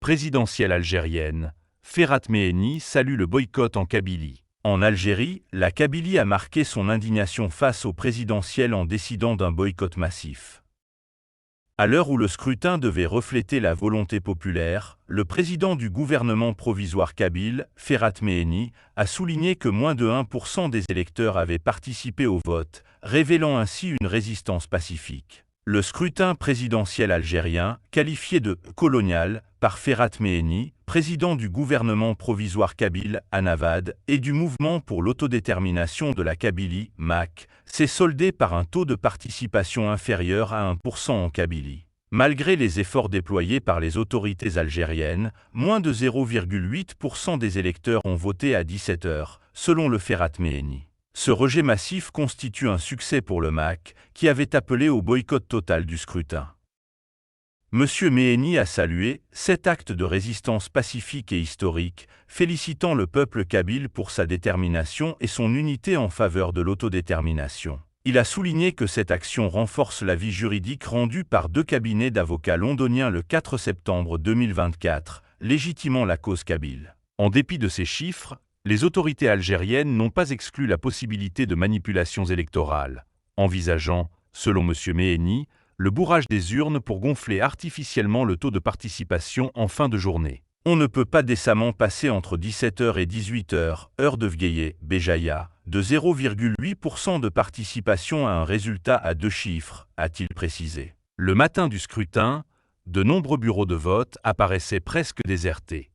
Présidentielle algérienne, Ferhat Meheni salue le boycott en Kabylie. En Algérie, la Kabylie a marqué son indignation face au présidentiel en décidant d'un boycott massif. À l'heure où le scrutin devait refléter la volonté populaire, le président du gouvernement provisoire kabyle, Ferhat Meheni, a souligné que moins de 1% des électeurs avaient participé au vote, révélant ainsi une résistance pacifique. Le scrutin présidentiel algérien, qualifié de « colonial » par Ferhat Meheni, président du gouvernement provisoire kabyle, Anavad, et du mouvement pour l'autodétermination de la Kabylie, MAK, s'est soldé par un taux de participation inférieur à 1% en Kabylie. Malgré les efforts déployés par les autorités algériennes, moins de 0,8% des électeurs ont voté à 17 heures, selon le Ferhat Meheni. Ce rejet massif constitue un succès pour le MAK, qui avait appelé au boycott total du scrutin. M. Meheni a salué cet acte de résistance pacifique et historique, félicitant le peuple kabyle pour sa détermination et son unité en faveur de l'autodétermination. Il a souligné que cette action renforce l'avis juridique rendu par 2 cabinets d'avocats londoniens le 4 septembre 2024, légitimant la cause kabyle. En dépit de ces chiffres, les autorités algériennes n'ont pas exclu la possibilité de manipulations électorales, envisageant, selon M. Meheni, le bourrage des urnes pour gonfler artificiellement le taux de participation en fin de journée. On ne peut pas décemment passer entre 17h et 18h, heure de Vgueyé, Béjaïa, de 0,8% de participation à un résultat à 2 chiffres, a-t-il précisé. Le matin du scrutin, de nombreux bureaux de vote apparaissaient presque désertés.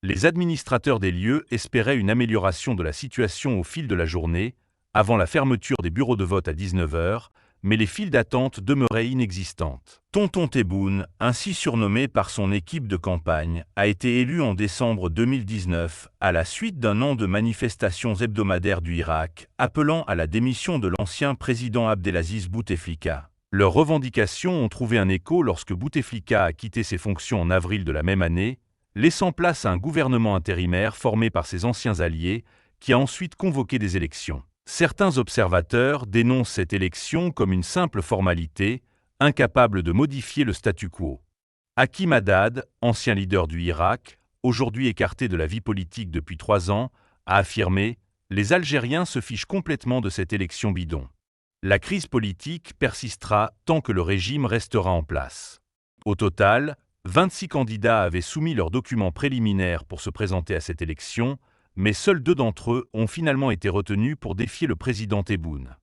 Les administrateurs des lieux espéraient une amélioration de la situation au fil de la journée, avant la fermeture des bureaux de vote à 19h, mais les files d'attente demeuraient inexistantes. Tonton Tebboune, ainsi surnommé par son équipe de campagne, a été élu en décembre 2019 à la suite d'un an de manifestations hebdomadaires du Irak, appelant à la démission de l'ancien président Abdelaziz Bouteflika. Leurs revendications ont trouvé un écho lorsque Bouteflika a quitté ses fonctions en avril de la même année, laissant place à un gouvernement intérimaire formé par ses anciens alliés, qui a ensuite convoqué des élections. Certains observateurs dénoncent cette élection comme une simple formalité, incapable de modifier le statu quo. Hakim Haddad, ancien leader du Irak, aujourd'hui écarté de la vie politique depuis 3 ans, a affirmé « Les Algériens se fichent complètement de cette élection bidon. La crise politique persistera tant que le régime restera en place. » Au total, 26 candidats avaient soumis leurs documents préliminaires pour se présenter à cette élection, mais seuls 2 d'entre eux ont finalement été retenus pour défier le président Tebboune.